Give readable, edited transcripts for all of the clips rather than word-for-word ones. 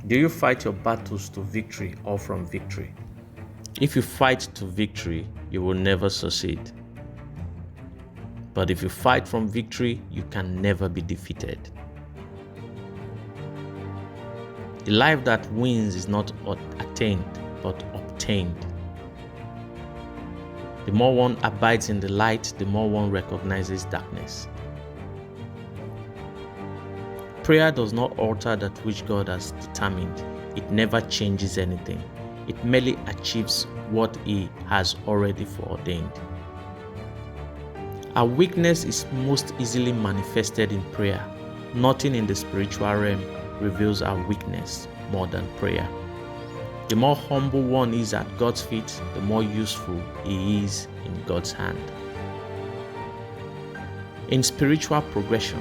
Do you fight your battles to victory or from victory? If you fight to victory, you will never succeed. But if you fight from victory, you can never be defeated. The life that wins is not attained, but obtained. The more one abides in the light, the more one recognizes darkness. Prayer does not alter that which God has determined. It never changes anything. It merely achieves what He has already foreordained. Our weakness is most easily manifested in prayer. Nothing in the spiritual realm reveals our weakness more than prayer. The more humble one is at God's feet, the more useful he is in God's hand. In spiritual progression,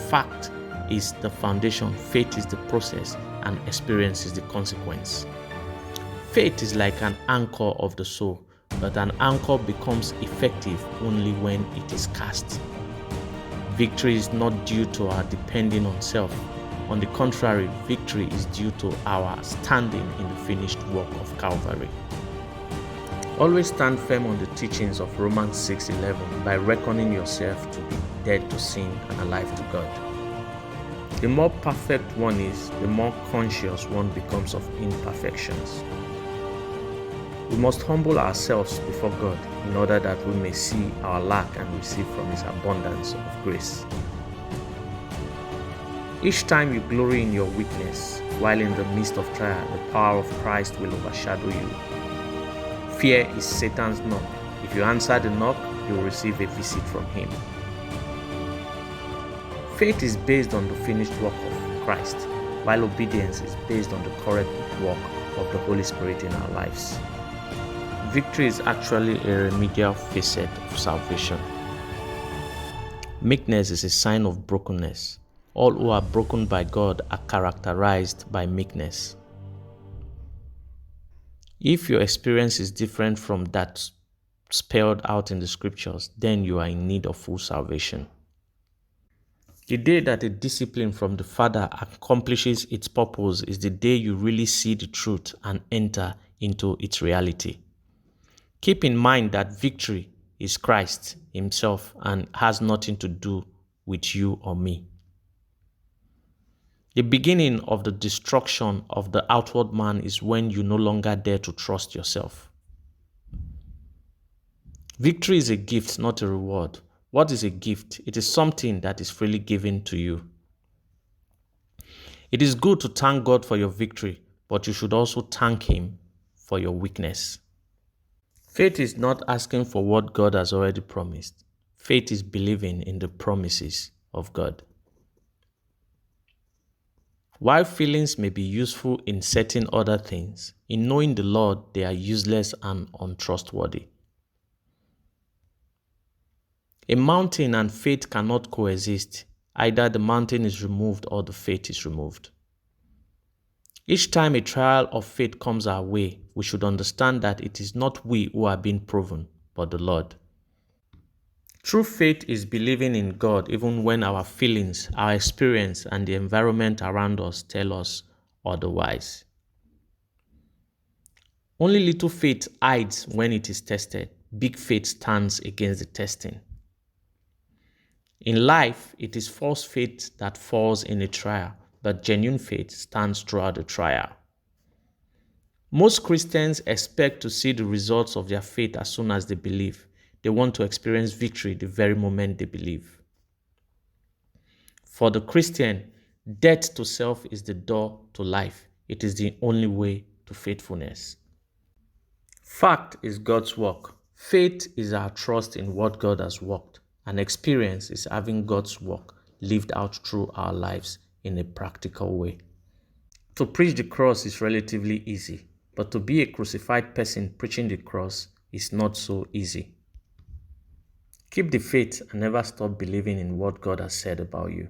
fact is the foundation, faith is the process, and experience is the consequence. Faith is like an anchor of the soul, but an anchor becomes effective only when it is cast. Victory is not due to our depending on self. On the contrary, victory is due to our standing in the finished work of Calvary. Always stand firm on the teachings of Romans 6:11 by reckoning yourself to be dead to sin and alive to God. The more perfect one is, the more conscious one becomes of imperfections. We must humble ourselves before God in order that we may see our lack and receive from His abundance of grace. Each time you glory in your weakness, while in the midst of trial, the power of Christ will overshadow you. Fear is Satan's knock. If you answer the knock, you will receive a visit from him. Faith is based on the finished work of Christ, while obedience is based on the correct work of the Holy Spirit in our lives. Victory is actually a remedial facet of salvation. Meekness is a sign of brokenness. All who are broken by God are characterized by meekness. If your experience is different from that spelled out in the scriptures, then you are in need of full salvation. The day that a discipline from the Father accomplishes its purpose is the day you really see the truth and enter into its reality. Keep in mind that victory is Christ Himself and has nothing to do with you or me. The beginning of the destruction of the outward man is when you no longer dare to trust yourself. Victory is a gift, not a reward. What is a gift? It is something that is freely given to you. It is good to thank God for your victory, but you should also thank Him for your weakness. Faith is not asking for what God has already promised. Faith is believing in the promises of God. While feelings may be useful in certain other things, in knowing the Lord, they are useless and untrustworthy. A mountain and faith cannot coexist. Either the mountain is removed or the faith is removed. Each time a trial of faith comes our way, we should understand that it is not we who are being proven, but the Lord. True faith is believing in God even when our feelings, our experience, and the environment around us tell us otherwise. Only little faith hides when it is tested. Big faith stands against the testing. In life, it is false faith that falls in a trial, but genuine faith stands throughout the trial. Most Christians expect to see the results of their faith as soon as they believe. They want to experience victory the very moment they believe. For the Christian, death to self is the door to life. It is the only way to faithfulness. Fact is God's work. Faith is our trust in what God has worked. And experience is having God's work lived out through our lives in a practical way. To preach the cross is relatively easy, but to be a crucified person preaching the cross is not so easy. Keep the faith and never stop believing in what God has said about you.